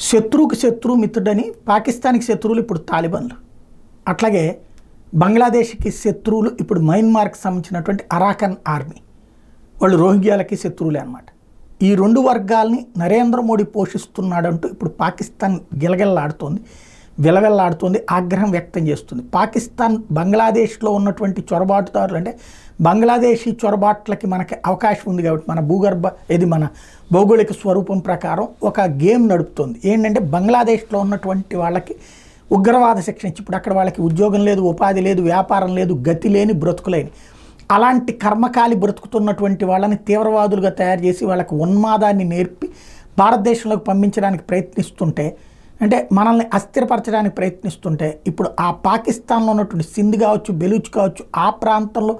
శత్రువుకి శత్రువు మిత్రుడని పాకిస్తాన్కి శత్రువులు ఇప్పుడు తాలిబాన్లు, అట్లాగే బంగ్లాదేశ్కి శత్రువులు ఇప్పుడు మయన్మార్కి సంబంధించినటువంటి అరాకన్ ఆర్మీ, వాళ్ళు రోహింగ్యాలకి శత్రువులే అన్నమాట. ఈ రెండు వర్గాల్ని నరేంద్ర మోడీ పోషిస్తున్నాడంటూ ఇప్పుడు పాకిస్తాన్ గిలగిల్లాడుతోంది, విలవెల్లాడుతోంది, ఆగ్రహం వ్యక్తం చేస్తుంది. పాకిస్తాన్ బంగ్లాదేశ్లో ఉన్నటువంటి చొరబాటుదారులు, అంటే బంగ్లాదేశీ చొరబాట్లకి మనకి అవకాశం ఉంది కాబట్టి మన భౌగోళిక స్వరూపం ప్రకారం ఒక గేమ్ నడుపుతోంది. ఏంటంటే బంగ్లాదేశ్లో ఉన్నటువంటి వాళ్ళకి ఉగ్రవాద శిక్షణ ఇచ్చి, ఇప్పుడు అక్కడ వాళ్ళకి ఉద్యోగం లేదు, ఉపాధి లేదు, వ్యాపారం లేదు, గతి లేని బ్రతుకులేని అలాంటి కర్మకాలి బ్రతుకుతున్నటువంటి వాళ్ళని తీవ్రవాదులుగా తయారు చేసి వాళ్ళకి ఉన్మాదాన్ని నేర్పి భారతదేశంలోకి పంపించడానికి ప్రయత్నిస్తుంటే, అంటే మనల్ని అస్థిరపరచడానికి ప్రయత్నిస్తుంటే, ఇప్పుడు ఆ పాకిస్తాన్లో ఉన్నటువంటి సింధ్ కావచ్చు, బెలూచ్ కావచ్చు, ఆ ప్రాంతంలో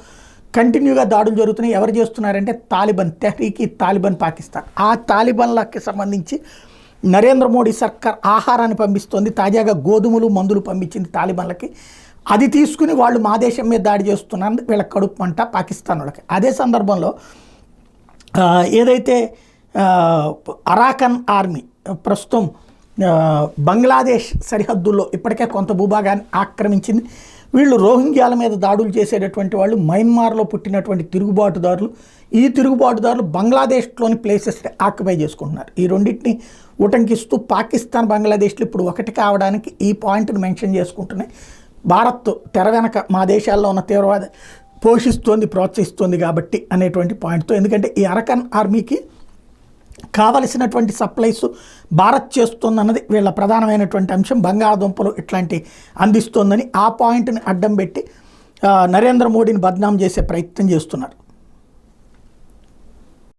కంటిన్యూగా దాడులు జరుగుతున్నాయి. ఎవరు చేస్తున్నారంటే తాలిబాన్, తెహ్రీక్ తాలిబాన్ పాకిస్తాన్. ఆ తాలిబాన్లకి సంబంధించి నరేంద్ర మోడీ సర్కార్ ఆహారాన్ని పంపిస్తోంది. తాజాగా గోధుమలు, మందులు పంపించింది తాలిబాన్లకి. అది తీసుకుని వాళ్ళు మా దేశం మీద దాడి చేస్తున్నారు, వీళ్ళ కడుపు మంట పాకిస్తాన్ వాళ్ళకి. అదే సందర్భంలో ఏదైతే అరాకన్ ఆర్మీ ప్రస్తుతం బంగ్లాదేశ్ సరిహద్దుల్లో ఇప్పటికే కొంత భూభాగాన్ని ఆక్రమించింది. వీళ్ళు రోహింగ్యాల మీద దాడులు చేసేటటువంటి వాళ్ళు మయన్మార్లో పుట్టినటువంటి తిరుగుబాటుదారులు. ఈ తిరుగుబాటుదారులు బంగ్లాదేశ్లోని ప్లేసెస్ని ఆక్యుపై చేసుకుంటున్నారు. ఈ రెండింటిని ఉటంకిస్తూ పాకిస్తాన్, బంగ్లాదేశ్లు ఇప్పుడు ఒకటి కావడానికి ఈ పాయింట్ని మెన్షన్ చేసుకుంటున్నాయి. భారత్ తెర వెనక మా దేశాల్లో ఉన్న తీవ్రవాద పోషిస్తోంది, ప్రోత్సహిస్తోంది కాబట్టి అనేటువంటి పాయింట్తో, ఎందుకంటే ఈ అరకన్ ఆర్మీకి కావలసినటువంటి సప్లైస్ భారత్ చేస్తుందన్నది వీళ్ళ ప్రధానమైనటువంటి అంశం. బంగాళాదుంపలు ఇట్లాంటి అందిస్తోందని ఆ పాయింట్ని అడ్డం పెట్టి నరేంద్ర మోడీని బద్నాం చేసే ప్రయత్నం చేస్తున్నారు.